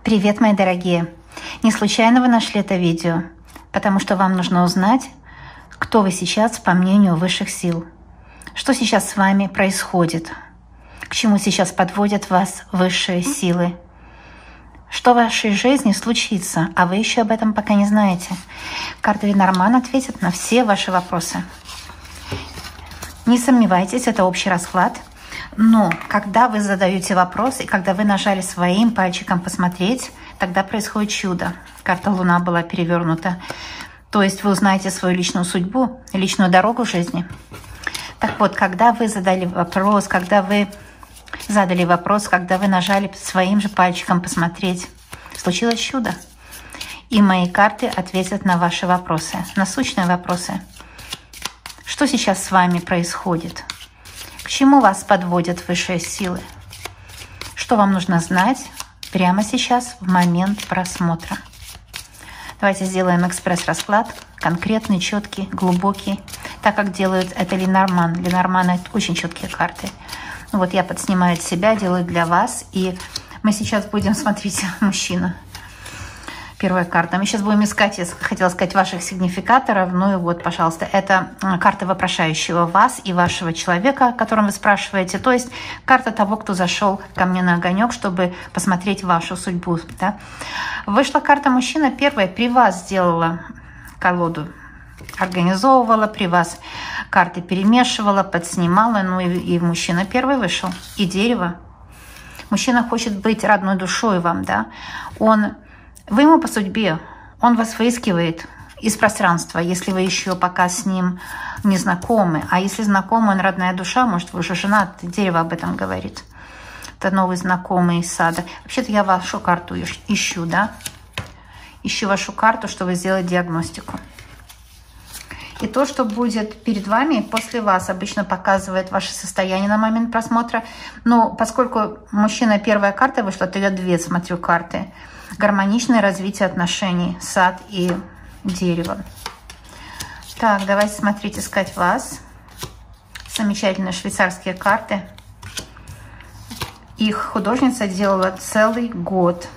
Привет, мои дорогие! Не случайно вы нашли это видео, потому что вам нужно узнать, кто вы сейчас по мнению высших сил, что сейчас с вами происходит, к чему сейчас подводят вас высшие силы, что в вашей жизни случится, а вы еще об этом пока не знаете. Карта Ленорман ответит на все ваши вопросы. Не сомневайтесь, это общий расклад. Но когда вы задаете вопрос, и когда вы нажали своим пальчиком «Посмотреть», тогда происходит чудо. Карта Луна была перевернута. То есть вы узнаете свою личную судьбу, личную дорогу в жизни. Так вот, когда вы задали вопрос, когда вы нажали своим же пальчиком «Посмотреть», случилось чудо. И мои карты ответят на ваши вопросы, насущные вопросы. Что сейчас с вами происходит? К чему вас подводят высшие силы? Что вам нужно знать прямо сейчас, в момент просмотра? Давайте сделаем экспресс-расклад, конкретный, четкий, глубокий, так как делают это Ленорман. Ленорман — это очень четкие карты. Вот я подснимаю от себя, делаю для вас, и мы сейчас будем смотреть мужчина. Первая карта. Мы сейчас будем искать, я хотела сказать, ваших сигнификаторов. Ну и вот, пожалуйста, это карта вопрошающего вас и вашего человека, о котором вы спрашиваете. То есть карта того, кто зашел ко мне на огонек, чтобы посмотреть вашу судьбу. Да? Вышла карта мужчина первая, при вас сделала колоду, организовывала, при вас карты перемешивала, подснимала. Ну и мужчина первый вышел. И дерево. Мужчина хочет быть родной душой вам, да. Вы ему по судьбе, он вас выискивает из пространства, если вы еще пока с ним не знакомы. А если знакомы, он родная душа, может, вы уже женат, дерево об этом говорит. Это новый знакомый из сада. Вообще-то я вашу карту ищу, да? Ищу вашу карту, чтобы сделать диагностику. И то, что будет перед вами, после вас, обычно показывает ваше состояние на момент просмотра. Но поскольку мужчина первая карта вышла, то я две смотрю карты. Гармоничное развитие отношений, сад и дерево. Так, давайте смотреть, искать вас. Замечательные швейцарские карты. Их художница делала целый год.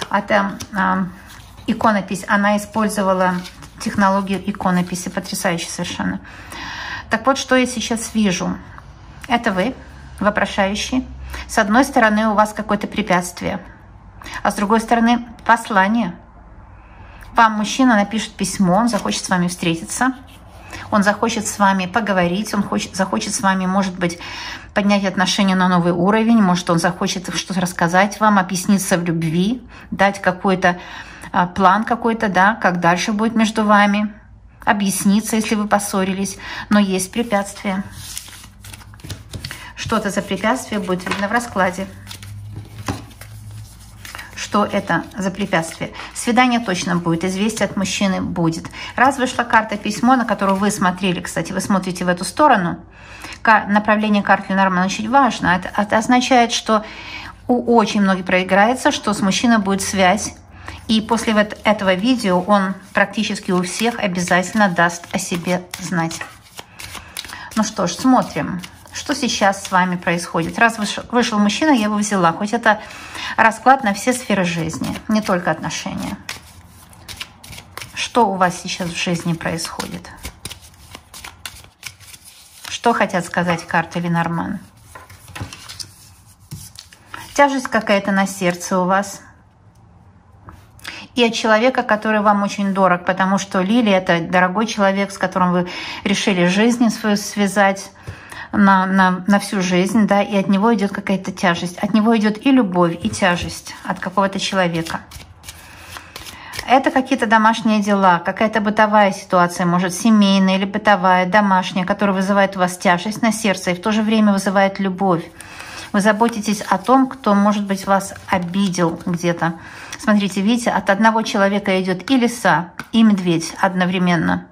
Это иконопись. Она использовала технологию иконописи. Потрясающе совершенно. Так вот, что я сейчас вижу. Это вы, вопрошающий. С одной стороны, у вас какое-то препятствие. А с другой стороны, послание. Вам мужчина напишет письмо, он захочет с вами встретиться, он захочет с вами поговорить, он захочет с вами, может быть, поднять отношения на новый уровень, может, он захочет что-то рассказать вам, объясниться в любви, дать какой-то план какой-то, да, как дальше будет между вами, объясниться, если вы поссорились, но есть препятствие. Что это за препятствие, будет видно в раскладе. Что это за препятствие. Свидание точно будет, известие от мужчины будет. Раз вышла карта письмо, на которую вы смотрели, кстати, вы смотрите в эту сторону, направление карты Ленорман очень важно. Это означает, что у очень многих проиграется, что с мужчиной будет связь. И после этого видео он практически у всех обязательно даст о себе знать. Ну что ж, смотрим. Что сейчас с вами происходит? Раз вышел мужчина, я его взяла. Хоть это расклад на все сферы жизни, не только отношения. Что у вас сейчас в жизни происходит? Что хотят сказать карты Ленорман? Тяжесть какая-то на сердце у вас. И от человека, который вам очень дорог, потому что Лили — это дорогой человек, с которым вы решили жизнь свою связать на всю жизнь, да, и от него идет какая-то тяжесть. От него идет и любовь, и тяжесть от какого-то человека. Это какие-то домашние дела, какая-то бытовая ситуация, может, семейная или бытовая, домашняя, которая вызывает у вас тяжесть на сердце и в то же время вызывает любовь. Вы заботитесь о том, кто, может быть, вас обидел где-то. Смотрите, видите, от одного человека идет и лиса, и медведь одновременно.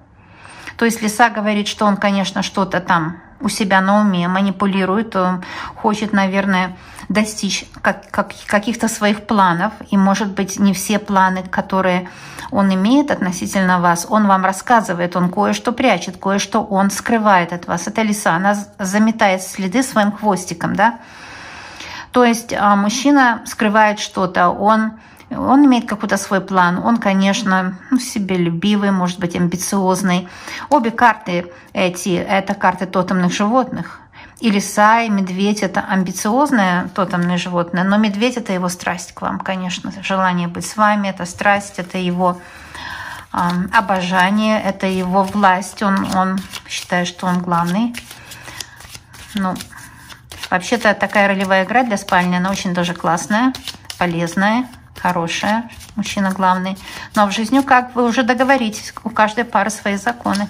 То есть лиса говорит, что он, конечно, что-то там у себя на уме манипулирует, он хочет, наверное, достичь каких-то своих планов. И, может быть, не все планы, которые он имеет относительно вас, он вам рассказывает, он кое-что прячет, кое-что он скрывает от вас. Это лиса, она заметает следы своим хвостиком, да? То есть мужчина скрывает что-то, он имеет какой-то свой план, он, конечно, себелюбивый, может быть, амбициозный. Обе карты это карты тотемных животных. И лиса, и медведь – это амбициозное тотемное животное, но медведь – это его страсть к вам, конечно, желание быть с вами, это страсть, это его обожание, это его власть, он считает, что он главный. Ну, вообще-то такая ролевая игра для спальни, она очень даже классная, полезная, хорошая, мужчина главный. Но в жизни, как вы уже договоритесь, у каждой пары свои законы.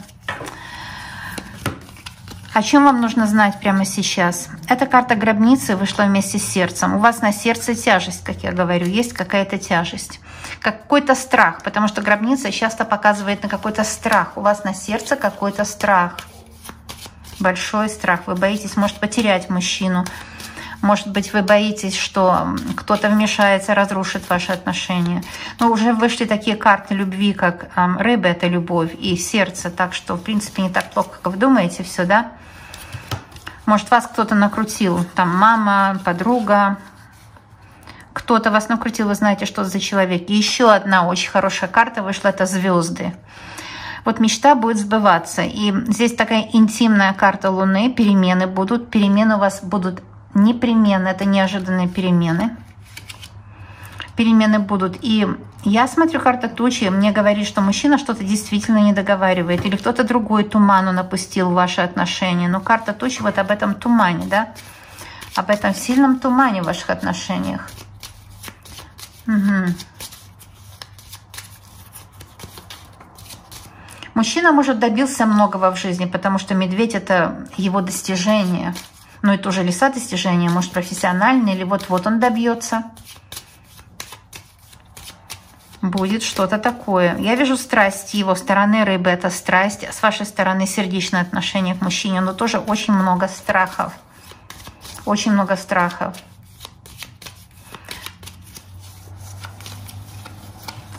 О чем вам нужно знать прямо сейчас? Эта карта гробницы вышла вместе с сердцем. У вас на сердце тяжесть, как я говорю, есть какая-то тяжесть. Какой-то страх, потому что гробница часто показывает на какой-то страх. У вас на сердце какой-то страх. Большой страх. Вы боитесь, может, потерять мужчину. Может быть, вы боитесь, что кто-то вмешается, разрушит ваши отношения. Но уже вышли такие карты любви, как рыба – это любовь, и сердце. Так что, в принципе, не так плохо, как вы думаете, все, да? Может, вас кто-то накрутил, там мама, подруга, кто-то вас накрутил, вы знаете, что за человек. И еще одна очень хорошая карта вышла, это звезды. Вот мечта будет сбываться. И здесь такая интимная карта Луны, перемены будут. Перемены у вас будут непременно, это неожиданные перемены. Перемены будут. И я смотрю карту тучи, мне говорит, что мужчина что-то действительно не договаривает, или кто-то другой туману напустил в ваши отношения. Но карта тучи вот об этом тумане, да? Об этом сильном тумане в ваших отношениях. Угу. Мужчина, может, добился многого в жизни, потому что медведь – это его достижение. Но это уже лиса достижения, может, профессиональное, или вот-вот он добьется. Будет что-то такое. Я вижу страсть с его стороны, рыбы – это страсть, с вашей стороны сердечное отношение к мужчине, но тоже очень много страхов. Очень много страхов.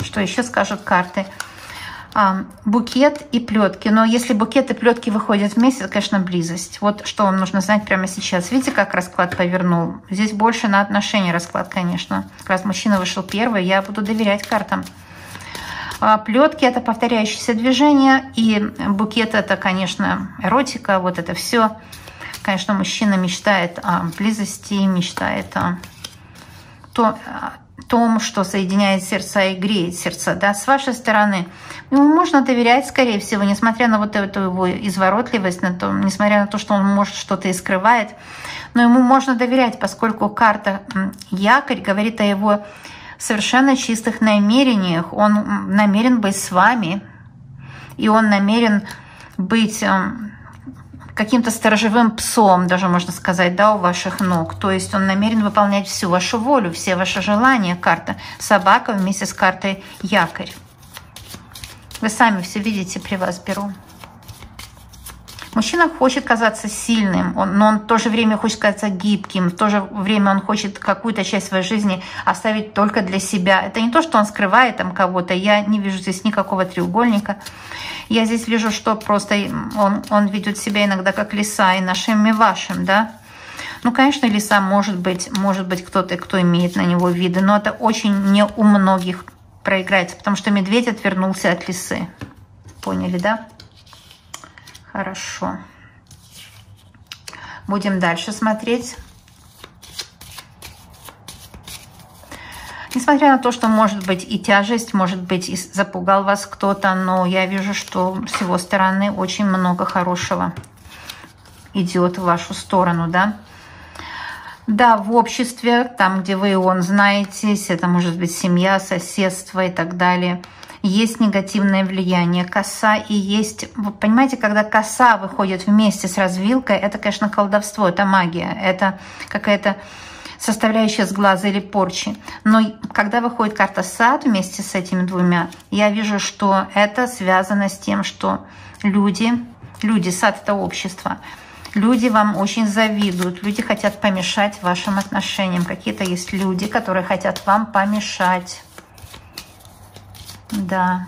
Что еще скажут карты? Букет и плетки. Но если букет и плетки выходят вместе, это, конечно, близость. Вот что вам нужно знать прямо сейчас. Видите, как расклад повернул? Здесь больше на отношения расклад, конечно. Раз мужчина вышел первый, я буду доверять картам. Плетки – это повторяющиеся движения. И букет – это, конечно, эротика. Вот это все. Конечно, мужчина мечтает о близости, мечтает о том, что соединяет сердца и греет сердца, да, с вашей стороны. Ему можно доверять, скорее всего, несмотря на вот эту его изворотливость, несмотря на то, что он может что-то и скрывает, но ему можно доверять, поскольку карта якорь говорит о его совершенно чистых намерениях. Он намерен быть с вами, и он намерен быть каким-то сторожевым псом, даже можно сказать, да, у ваших ног. То есть он намерен выполнять всю вашу волю, все ваши желания. Карта собака вместе с картой якорь. Вы сами все видите, при вас беру. Мужчина хочет казаться сильным, но он в то же время хочет казаться гибким, в то же время он хочет какую-то часть своей жизни оставить только для себя. Это не то, что он скрывает там кого-то, я не вижу здесь никакого треугольника. Я здесь вижу, что просто он ведет себя иногда как лиса, и нашим, и вашим, да. Ну, конечно, лиса может быть кто-то, кто имеет на него виды, но это очень не у многих проиграется, потому что медведь отвернулся от лисы. Поняли, да? Хорошо. Будем дальше смотреть. Несмотря на то, что может быть и тяжесть, может быть и запугал вас кто-то, но я вижу, что с его стороны очень много хорошего идет в вашу сторону, да. Да, в обществе, там, где вы и он знаетесь, это может быть семья, соседство и так далее, есть негативное влияние. Коса и есть... Вы понимаете, когда коса выходит вместе с развилкой, это, конечно, колдовство, это магия, это какая-то составляющая с глаза или порчи. Но когда выходит карта сад вместе с этими двумя, я вижу, что это связано с тем, что люди, сад — это общество, люди вам очень завидуют, люди хотят помешать вашим отношениям. Какие-то есть люди, которые хотят вам помешать. Да.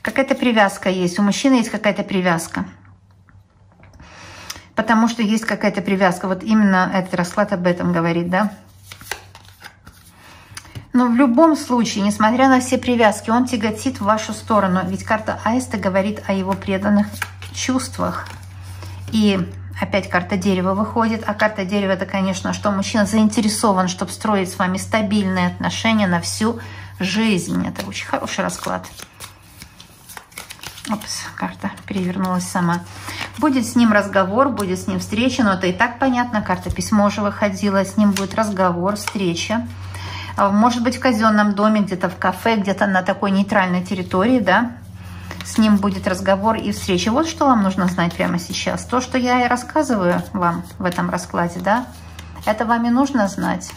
Какая-то привязка есть. У мужчины есть какая-то привязка. потому что есть какая-то привязка. Вот именно этот расклад об этом говорит, да? Но в любом случае, несмотря на все привязки, он тяготит в вашу сторону. Ведь карта Аиста говорит о его преданных чувствах. И опять карта дерева выходит. А карта дерева — это, конечно, что мужчина заинтересован, чтобы строить с вами стабильные отношения на всю жизнь. Это очень хороший расклад. Опс, карта перевернулась сама. Будет с ним разговор, будет с ним встреча, но это и так понятно. Карта письмо уже выходила, с ним будет разговор, встреча. Может быть, в казенном доме, где-то в кафе, где-то на такой нейтральной территории, да, с ним будет разговор и встреча. Вот что вам нужно знать прямо сейчас. То, что я и рассказываю вам в этом раскладе, да, это вам и нужно знать.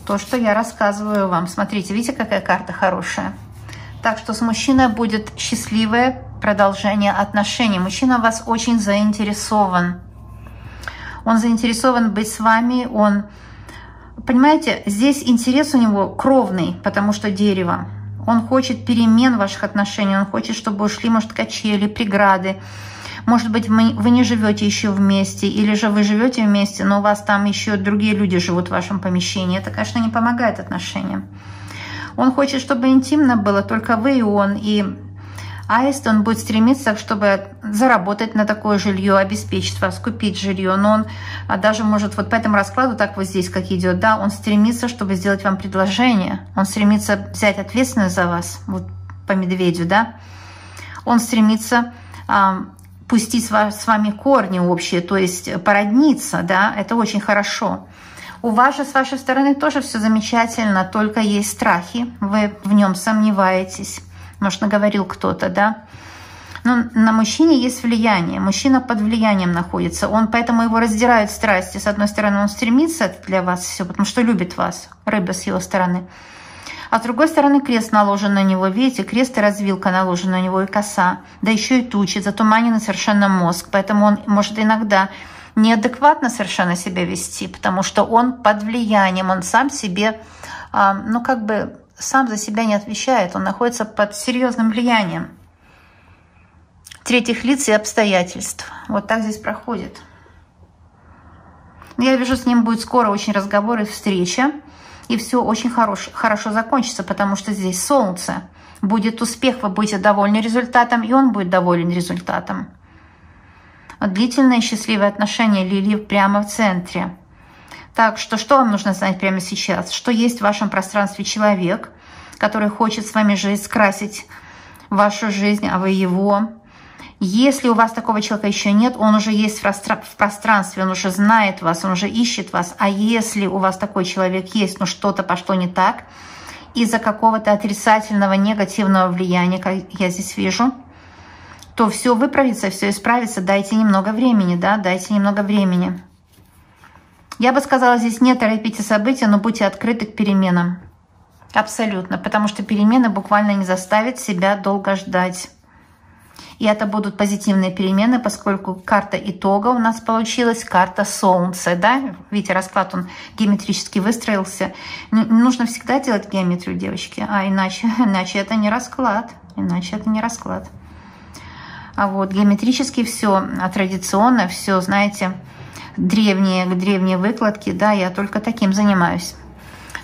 То, что я рассказываю вам. Смотрите, видите, какая карта хорошая? Так что с мужчиной будет счастливое продолжение отношений. Мужчина в вас очень заинтересован. Он заинтересован быть с вами, он, понимаете, здесь интерес у него кровный, потому что дерево. Он хочет перемен ваших отношений, он хочет, чтобы ушли, может, качели, преграды. Может быть, вы не живете еще вместе, или же вы живете вместе, но у вас там еще другие люди живут в вашем помещении. Это, конечно, не помогает отношениям. Он хочет, чтобы интимно было только вы и он, и Аист, он будет стремиться, чтобы заработать на такое жилье, обеспечить вас, купить жилье. Но он даже может вот по этому раскладу, так вот здесь как идет, да, он стремится, чтобы сделать вам предложение. Он стремится взять ответственность за вас, вот по медведю, да. Он стремится пустить с вами корни общие, то есть породниться, да, это очень хорошо. У вас же с вашей стороны тоже все замечательно, только есть страхи, вы в нем сомневаетесь. Может, наговорил кто-то, да? Но на мужчине есть влияние. Мужчина под влиянием находится. Он, поэтому его раздирают страсти. С одной стороны, он стремится для вас все, потому что любит вас. Рыба с его стороны. А с другой стороны, крест наложен на него. Видите, крест и развилка наложена на него, и коса. Да еще и тучи, затуманенный совершенно мозг. Поэтому он может иногда неадекватно совершенно себя вести, потому что он под влиянием. Он сам себе, ну как бы... сам за себя не отвечает, он находится под серьезным влиянием третьих лиц и обстоятельств. Вот так здесь проходит. Я вижу, с ним будет скоро очень разговор и встреча, и все очень хорошо закончится, потому что здесь солнце. Будет успех, вы будете довольны результатом, и он будет доволен результатом. Длительные счастливые отношения лилии прямо в центре. Так что вам нужно знать прямо сейчас? Что есть в вашем пространстве человек, который хочет с вами жить, скрасить вашу жизнь, а вы его. Если у вас такого человека еще нет, он уже есть в пространстве, он уже знает вас, он уже ищет вас. А если у вас такой человек есть, но что-то пошло не так, из-за какого-то отрицательного, негативного влияния, как я здесь вижу, то все выправится, все исправится. Дайте немного времени, да, дайте немного времени. Я бы сказала, здесь не торопите события, но будьте открыты к переменам. Абсолютно, потому что перемены буквально не заставят себя долго ждать. И это будут позитивные перемены, поскольку карта итога у нас получилась, карта солнца, да? Видите, расклад, он геометрически выстроился. Нужно всегда делать геометрию, девочки, а иначе это не расклад, иначе это не расклад. А вот геометрически все, традиционно все, знаете, древние выкладки, да, я только таким занимаюсь.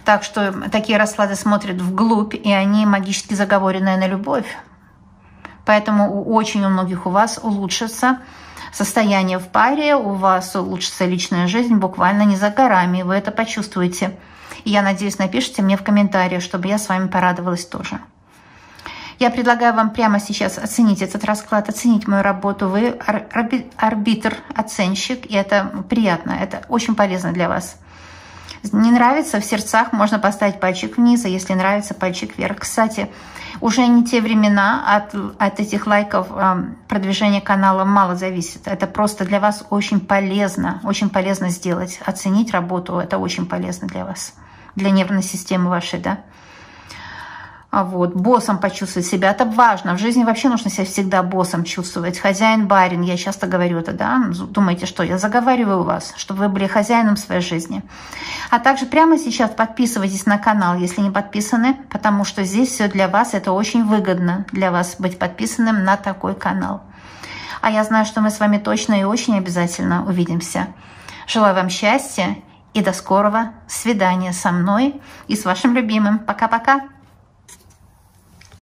Так что такие расклады смотрят вглубь, и они магически заговоренные на любовь. Поэтому очень у многих у вас улучшится состояние в паре, у вас улучшится личная жизнь буквально не за горами, вы это почувствуете. И я надеюсь, напишите мне в комментариях, чтобы я с вами порадовалась тоже. Я предлагаю вам прямо сейчас оценить этот расклад, оценить мою работу. Вы арбитр, оценщик, и это приятно, это очень полезно для вас. Не нравится, в сердцах можно поставить пальчик вниз, а если нравится, пальчик вверх. Кстати, уже не те времена, от этих лайков продвижение канала мало зависит. Это просто для вас очень полезно сделать. Оценить работу, это очень полезно для вас, для нервной системы вашей, да. Вот, боссом почувствовать себя, это важно. В жизни вообще нужно себя всегда боссом чувствовать. Хозяин, барин, я часто говорю это, да. Думаете, что я заговариваю вас, чтобы вы были хозяином своей жизни. А также прямо сейчас подписывайтесь на канал, если не подписаны, потому что здесь все для вас, это очень выгодно для вас быть подписанным на такой канал. А я знаю, что мы с вами точно и очень обязательно увидимся. Желаю вам счастья и до скорого свидания со мной и с вашим любимым. Пока-пока.